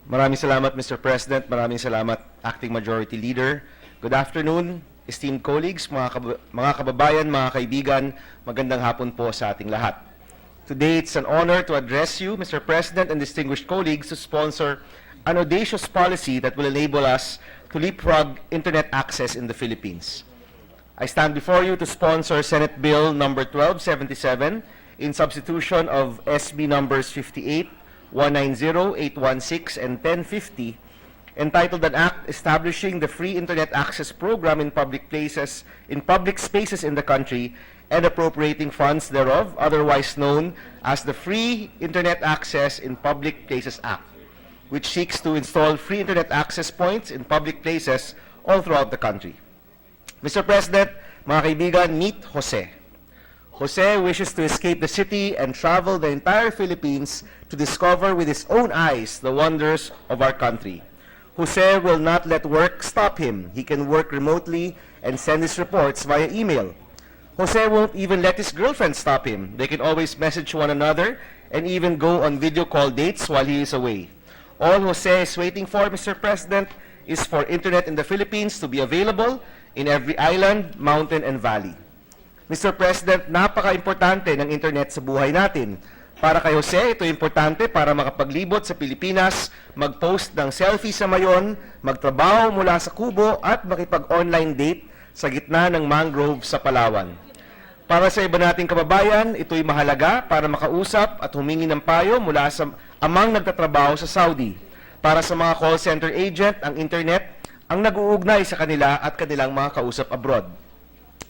Maraming salamat, Mr. President. Maraming salamat, Acting Majority Leader. Good afternoon, esteemed colleagues, mga kababayan, mga kaibigan. Magandang hapon po sa ating lahat. Today, it's an honor to address you, Mr. President and distinguished colleagues, to sponsor an audacious policy that will enable us to leapfrog internet access in the Philippines. I stand before you to sponsor Senate Bill number 1277 in substitution of SB numbers 58, 190, 816, and 1050, entitled an act establishing the free internet access program in public spaces in the country and appropriating funds thereof, otherwise known as the Free Internet Access in Public Places Act, which seeks to install free internet access points in public places all throughout the country. Mr. President, mga kaibigan, meet Jose. Jose wishes to escape the city and travel the entire Philippines to discover with his own eyes the wonders of our country. Jose will not let work stop him. He can work remotely and send his reports via email. Jose won't even let his girlfriend stop him. They can always message one another and even go on video call dates while he is away. All Jose is waiting for, Mr. President, is for internet in the Philippines to be available in every island, mountain, and valley. Mr. President, napaka-importante ng internet sa buhay natin. Para kay Jose, ito importante para makapaglibot sa Pilipinas, mag-post ng selfie sa mayon, magtrabaho mula sa kubo at makipag-online date sa gitna ng mangrove sa Palawan. Para sa iba nating kababayan, ito'y mahalaga para makausap at humingi ng payo mula sa amang nagtatrabaho sa Saudi. Para sa mga call center agent, ang internet ang nag-uugnay sa kanila at kanilang mga kausap abroad.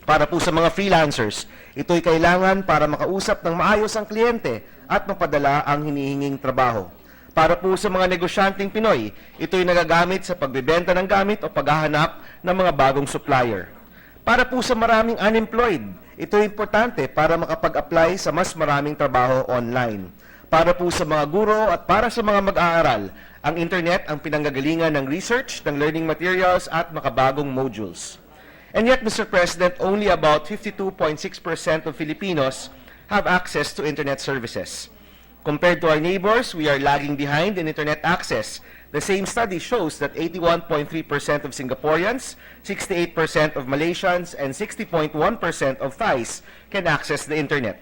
Para po sa mga freelancers, ito'y kailangan para makausap ng maayos ang kliyente at mapadala ang hinihinging trabaho. Para po sa mga negosyanteng Pinoy, ito'y nagagamit sa pagbebenta ng gamit o paghahanap ng mga bagong supplier. Para po sa maraming unemployed, ito'y importante para makapag-apply sa mas maraming trabaho online. Para po sa mga guro at para sa mga mag-aaral, ang internet ang pinanggagalingan ng research, ng learning materials at makabagong modules. And yet, Mr. President, only about 52.6% of Filipinos have access to internet services. Compared to our neighbors, we are lagging behind in internet access. The same study shows that 81.3% of Singaporeans, 68% of Malaysians, and 60.1% of Thais can access the internet.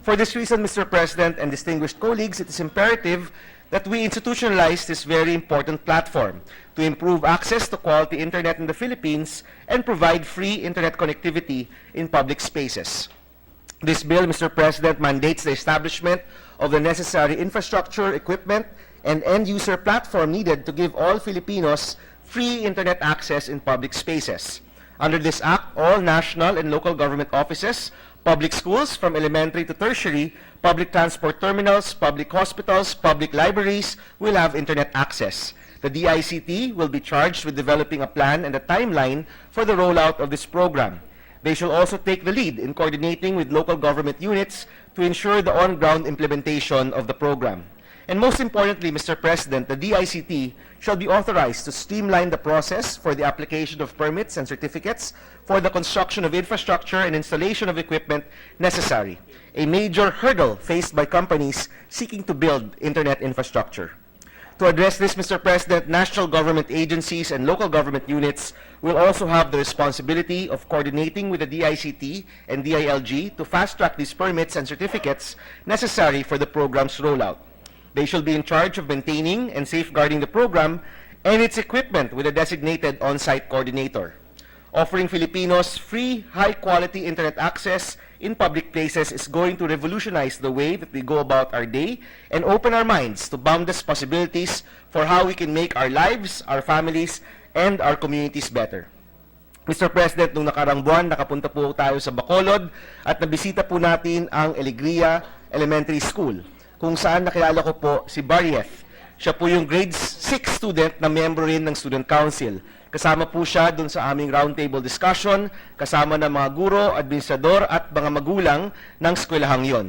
For this reason, Mr. President and distinguished colleagues, it is imperative that we institutionalize this very important platform to improve access to quality internet in the Philippines and provide free internet connectivity in public spaces. This bill, Mr. President, mandates the establishment of the necessary infrastructure, equipment, and end-user platform needed to give all Filipinos free internet access in public spaces. Under this act, all national and local government offices, public schools from elementary to tertiary, public transport terminals, public hospitals, public libraries will have internet access. The DICT will be charged with developing a plan and a timeline for the rollout of this program. They shall also take the lead in coordinating with local government units to ensure the on-ground implementation of the program. And most importantly, Mr. President, the DICT shall be authorized to streamline the process for the application of permits and certificates for the construction of infrastructure and installation of equipment necessary, a major hurdle faced by companies seeking to build internet infrastructure. To address this, Mr. President, national government agencies and local government units will also have the responsibility of coordinating with the DICT and DILG to fast-track these permits and certificates necessary for the program's rollout. They shall be in charge of maintaining and safeguarding the program and its equipment with a designated on-site coordinator. Offering Filipinos free, high-quality internet access in public places is going to revolutionize the way that we go about our day and open our minds to boundless possibilities for how we can make our lives, our families, and our communities better. Mr. President, nung nakarang buwan, nakapunta po tayo sa Bacolod at nabisita po natin ang Alegria Elementary School, kung saan nakilala ko po si Barrief. Siya po yung grade 6 student na member rin ng Student Council. Kasama po siya dun sa aming roundtable discussion, kasama ng mga guro, administrador at mga magulang ng eskwelahang yon.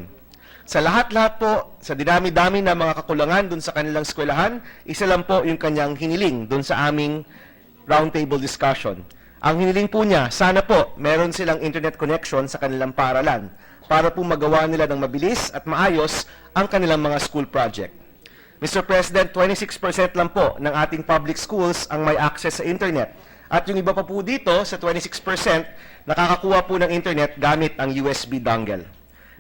Sa lahat-lahat po, sa dinami-dami na mga kakulangan dun sa kanilang eskwelahan, isa lang po yung kanyang hiniling dun sa aming roundtable discussion. Ang hiniling po niya, sana po meron silang internet connection sa kanilang paaralan para po magawa nila ng mabilis at maayos ang kanilang mga school project. Mr. President, 26% lang po ng ating public schools ang may access sa internet. At yung iba pa po dito, sa 26%, nakakakuha po ng internet gamit ang USB dongle.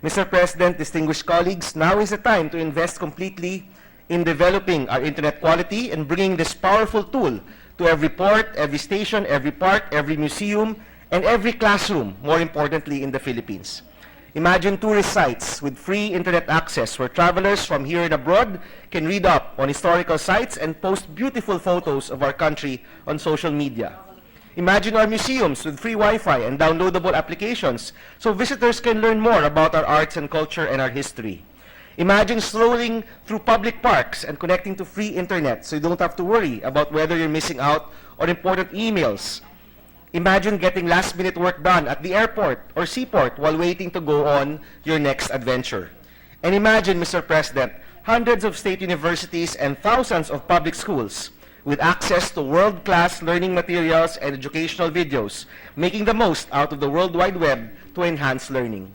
Mr. President, distinguished colleagues, now is the time to invest completely in developing our internet quality and bringing this powerful tool to every port, every station, every park, every museum, and every classroom, more importantly, in the Philippines. Imagine tourist sites with free internet access where travelers from here and abroad can read up on historical sites and post beautiful photos of our country on social media. Imagine our museums with free Wi-Fi and downloadable applications so visitors can learn more about our arts and culture and our history. Imagine strolling through public parks and connecting to free internet so you don't have to worry about whether you're missing out on important emails. Imagine getting last-minute work done at the airport or seaport while waiting to go on your next adventure. And imagine, Mr. President, hundreds of state universities and thousands of public schools with access to world-class learning materials and educational videos, making the most out of the World Wide Web to enhance learning.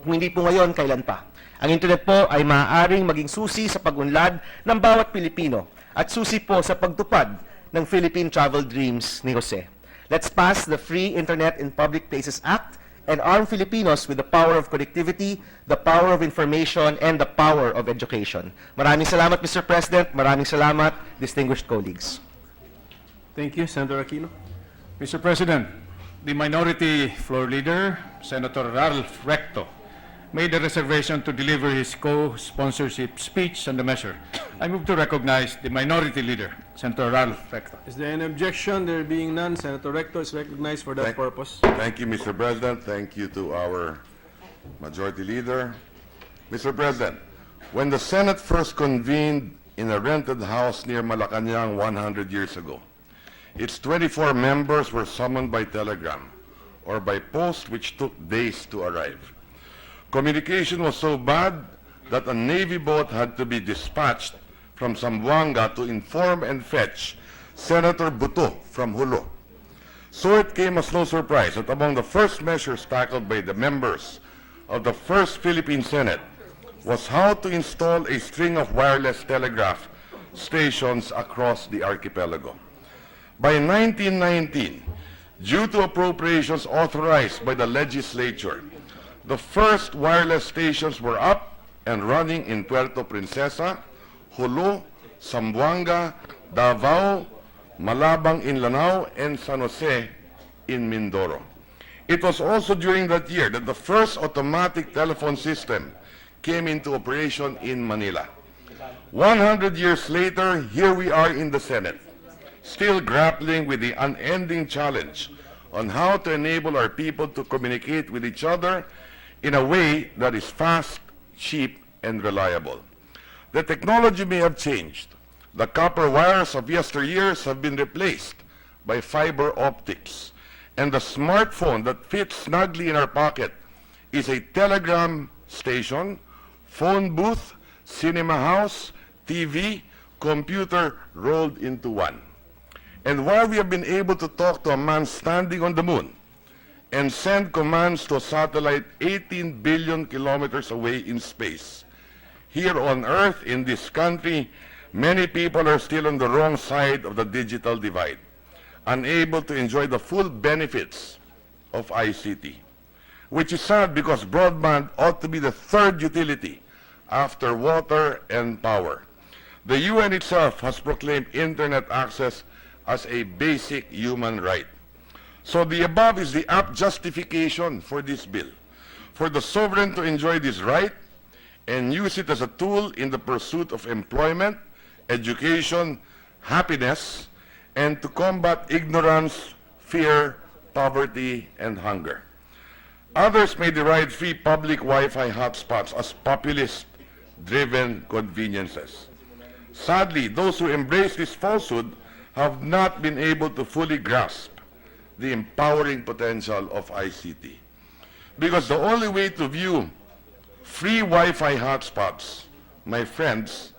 Kung hindi po ngayon, kailan pa? Ang internet po ay maaaring maging susi sa pag-unlad ng bawat Pilipino at susi po sa pagtupad ng Philippine travel dreams ni Jose. Let's pass the Free Internet in Public Places Act and arm Filipinos with the power of connectivity, the power of information, and the power of education. Maraming salamat, Mr. President. Maraming salamat, distinguished colleagues. Thank you, Senator Aquino. Mr. President, the minority floor leader, Senator Ralph Recto, made a reservation to deliver his co-sponsorship speech on the measure. I move to recognize the minority leader, Senator Ralph Recto. Is there any objection? There being none, Senator Recto is recognized for that purpose. Thank you, Mr. President. Thank you to our majority leader. Mr. President, when the Senate first convened in a rented house near Malacanang 100 years ago, its 24 members were summoned by telegram or by post, which took days to arrive. Communication was so bad that a Navy boat had to be dispatched from Zamboanga to inform and fetch Senator Buto from Hulo. So it came as no surprise that among the first measures tackled by the members of the first Philippine Senate was how to install a string of wireless telegraph stations across the archipelago. By 1919, due to appropriations authorized by the legislature, the first wireless stations were up and running in Puerto Princesa, Jolo, Zamboanga, Davao, Malabang in Lanao, and San Jose in Mindoro. It was also during that year that the first automatic telephone system came into operation in Manila. 100 years later, here we are in the Senate, still grappling with the unending challenge on how to enable our people to communicate with each other in a way that is fast, cheap, and reliable. The technology may have changed. The copper wires of yesteryears have been replaced by fiber optics, and the smartphone that fits snugly in our pocket is a telegram station, phone booth, cinema house, TV, computer rolled into one. And while we have been able to talk to a man standing on the moon and send commands to a satellite 18 billion kilometers away in space, here on Earth, in this country, many people are still on the wrong side of the digital divide, unable to enjoy the full benefits of ICT, which is sad because broadband ought to be the third utility after water and power. The UN itself has proclaimed internet access as a basic human right. So the above is the apt justification for this bill, for the sovereign to enjoy this right and use it as a tool in the pursuit of employment, education, happiness, and to combat ignorance, fear, poverty, and hunger. Others may deride free public Wi-Fi hotspots as populist-driven conveniences. Sadly, those who embrace this falsehood have not been able to fully grasp the empowering potential of ICT. Because the only way to view free Wi-Fi hotspots, my friends,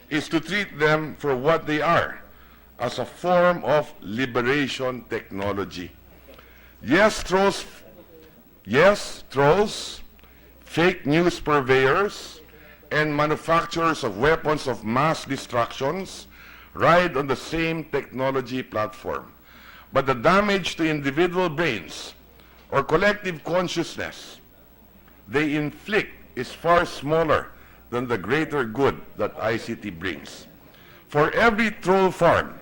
is to treat them for what they are, as a form of liberation technology. Yes, trolls, fake news purveyors, and manufacturers of weapons of mass destructions ride on the same technology platform. But the damage to individual brains or collective consciousness they inflict is far smaller than the greater good that ICT brings. For every troll farm,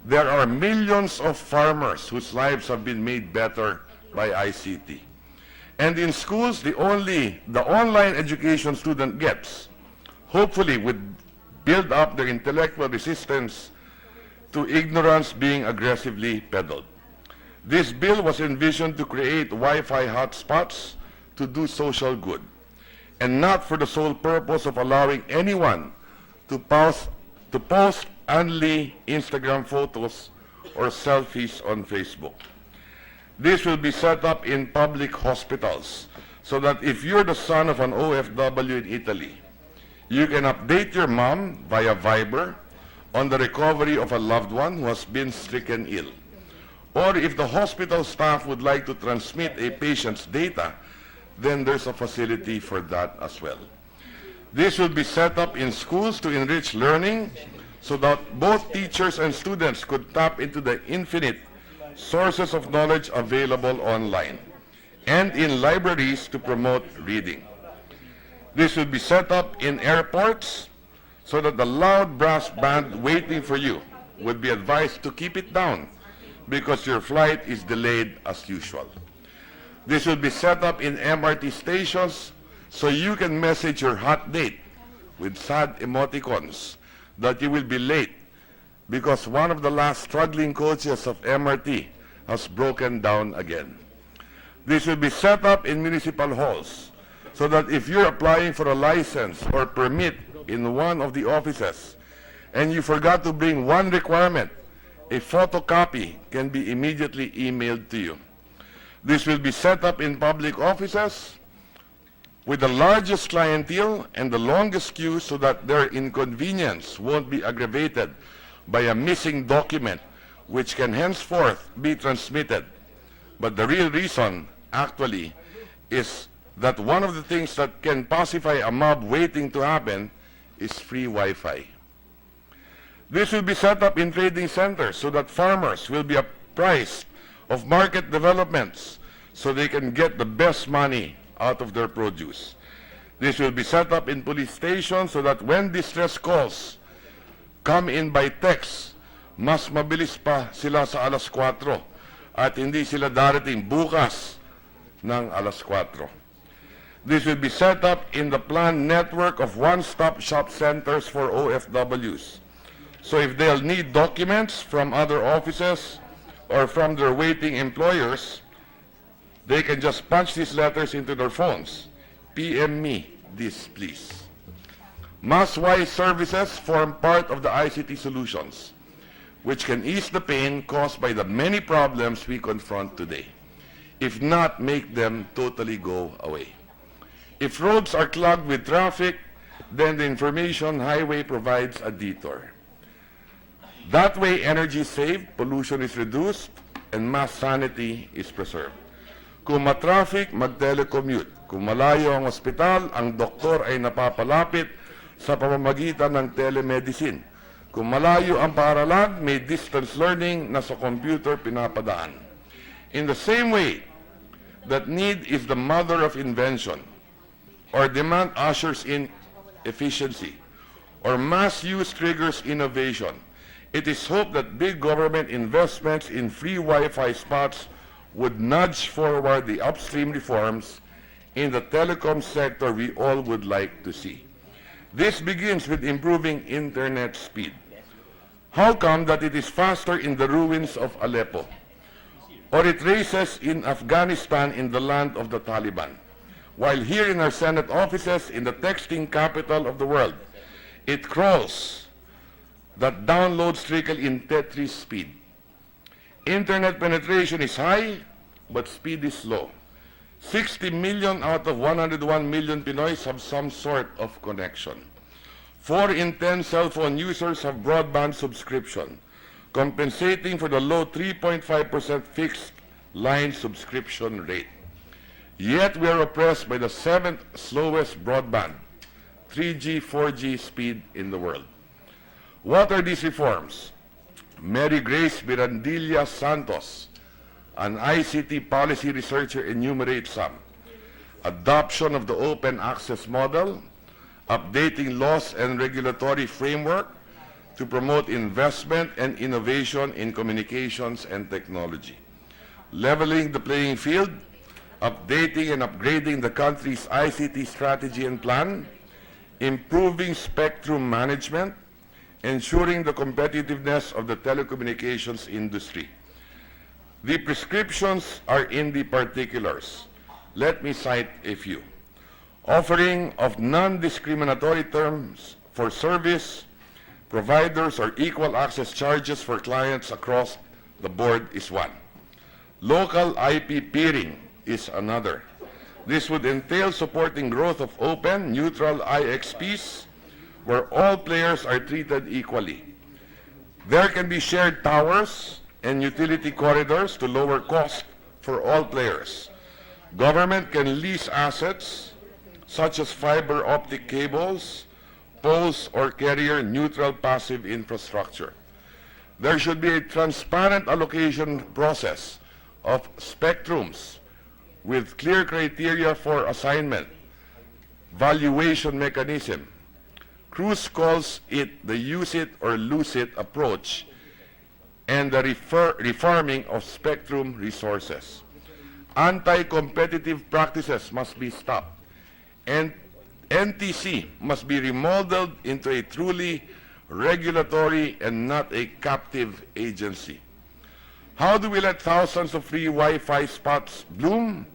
there are millions of farmers whose lives have been made better by ICT. And in schools, the online education student gets, hopefully would build up their intellectual resistance to ignorance being aggressively peddled. This bill was envisioned to create Wi-Fi hotspots to do social good, and not for the sole purpose of allowing anyone to post only Instagram photos or selfies on Facebook. This will be set up in public hospitals so that if you're the son of an OFW in Italy, you can update your mom via Viber on the recovery of a loved one who has been stricken ill. Or if the hospital staff would like to transmit a patient's data, then there's a facility for that as well. This will be set up in schools to enrich learning so that both teachers and students could tap into the infinite sources of knowledge available online, and in libraries to promote reading. This will be set up in airports so that the loud brass band waiting for you would be advised to keep it down because your flight is delayed as usual. This will be set up in MRT stations so you can message your hot date with sad emoticons that you will be late because one of the last struggling coaches of MRT has broken down again. This will be set up in municipal halls so that if you're applying for a license or permit in one of the offices and you forgot to bring one requirement, a photocopy can be immediately emailed to you. This will be set up in public offices with the largest clientele and the longest queue so that their inconvenience won't be aggravated by a missing document which can henceforth be transmitted. But the real reason, actually, is that one of the things that can pacify a mob waiting to happen is free Wi-Fi. This will be set up in trading centers so that farmers will be apprised of market developments so they can get the best money out of their produce. This will be set up in police stations so that when distress calls come in by text, mas mabilis pa sila sa alas 4 at hindi sila darating bukas ng alas 4. This will be set up in the planned network of one-stop shop centers for OFWs. So if they'll need documents from other offices or from their waiting employers, they can just punch these letters into their phones. PM me this, please. Mass-wise services form part of the ICT solutions, which can ease the pain caused by the many problems we confront today, if not make them totally go away. If roads are clogged with traffic, then the information highway provides a detour. That way, energy is saved, pollution is reduced, and mass sanity is preserved. Kung matraffic, mag-telecommute. Kung malayo ang ospital, ang doktor ay napapalapit sa pamamagitan ng telemedicine. Kung malayo ang paaralan, may distance learning na sa computer pinapadaan. In the same way that need is the mother of invention, or demand ushers in efficiency, or mass use triggers innovation, it is hoped that big government investments in free Wi-Fi spots would nudge forward the upstream reforms in the telecom sector we all would like to see. This begins with improving internet speed. How come that it is faster in the ruins of Aleppo, or it races in Afghanistan in the land of the Taliban, while here in our Senate offices in the texting capital of the world, it crawls that downloads trickle in Tetris speed. Internet penetration is high, but speed is low. 60 million out of 101 million Pinoys have some sort of connection. 4 in 10 cell phone users have broadband subscription, compensating for the low 3.5% fixed line subscription rate. Yet we are oppressed by the 7th slowest broadband, 3G, 4G speed in the world. What are these reforms? Mary Grace Mirandilla Santos, an ICT policy researcher, enumerates some. Adoption of the open access model, updating laws and regulatory framework to promote investment and innovation in communications and technology. Leveling the playing field, updating and upgrading the country's ICT strategy and plan, improving spectrum management, ensuring the competitiveness of the telecommunications industry. The prescriptions are in the particulars. Let me cite a few. Offering of non-discriminatory terms for service providers or equal access charges for clients across the board is one. Local IP peering is another. This would entail supporting growth of open, neutral IXPs where all players are treated equally. There can be shared towers and utility corridors to lower cost for all players. Government can lease assets such as fiber optic cables, poles, or carrier-neutral passive infrastructure. There should be a transparent allocation process of spectrums with clear criteria for assignment, valuation mechanism. Cruz calls it the use it or lose it approach and the refarming of spectrum resources. Anti-competitive practices must be stopped, and NTC must be remodeled into a truly regulatory and not a captive agency. How do we let thousands of free Wi-Fi spots bloom?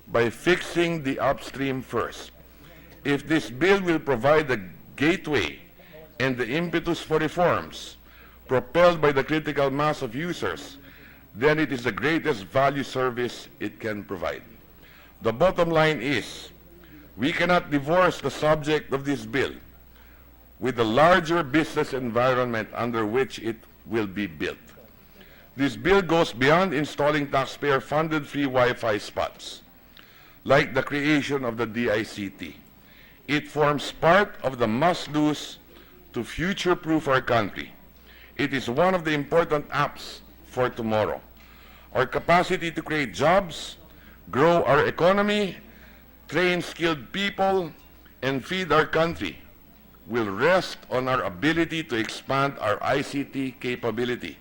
By fixing the upstream first. If this bill will provide the gateway and the impetus for reforms propelled by the critical mass of users, then it is the greatest value service it can provide. The bottom line is, we cannot divorce the subject of this bill with the larger business environment under which it will be built. This bill goes beyond installing taxpayer-funded free Wi-Fi spots, like the creation of the DICT. It forms part of the must-dos to future-proof our country. It is one of the important apps for tomorrow. Our capacity to create jobs, grow our economy, train skilled people, and feed our country will rest on our ability to expand our ICT capability,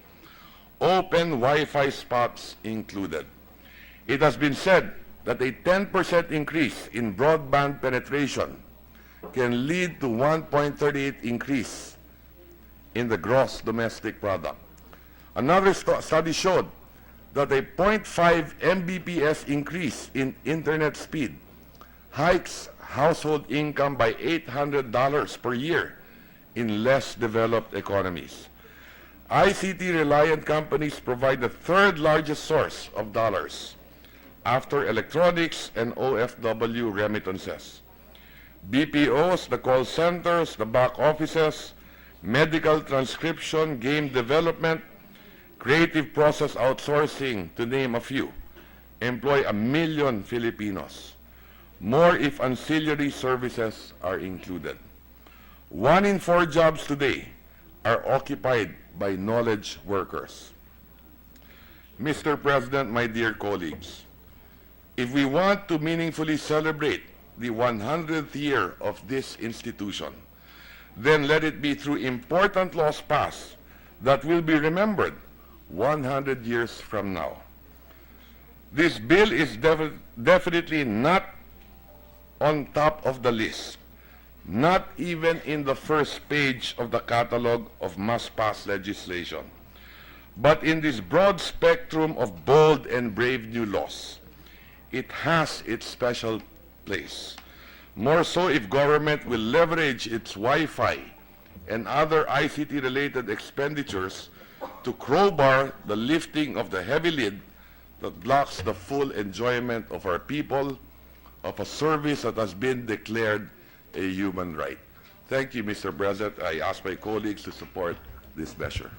open Wi-Fi spots included. It has been said that a 10% increase in broadband penetration can lead to 1.38 increase in the gross domestic product. Another study showed that a 0.5 Mbps increase in internet speed hikes household income by $800 per year in less developed economies. ICT-reliant companies provide the third largest source of dollars after electronics and OFW remittances. BPOs, the call centers, the back offices, medical transcription, game development, creative process outsourcing, to name a few, employ 1 million Filipinos. More if ancillary services are included. 1 in 4 jobs today are occupied by knowledge workers. Mr. President, my dear colleagues, if we want to meaningfully celebrate the 100th year of this institution, then let it be through important laws passed that will be remembered 100 years from now. This bill is definitely not on top of the list, not even in the first page of the catalog of must-pass legislation, but in this broad spectrum of bold and brave new laws. It has its special place. More so if government will leverage its Wi-Fi and other ICT-related expenditures to crowbar the lifting of the heavy lid that blocks the full enjoyment of our people of a service that has been declared a human right. Thank you, Mr. President. I ask my colleagues to support this measure.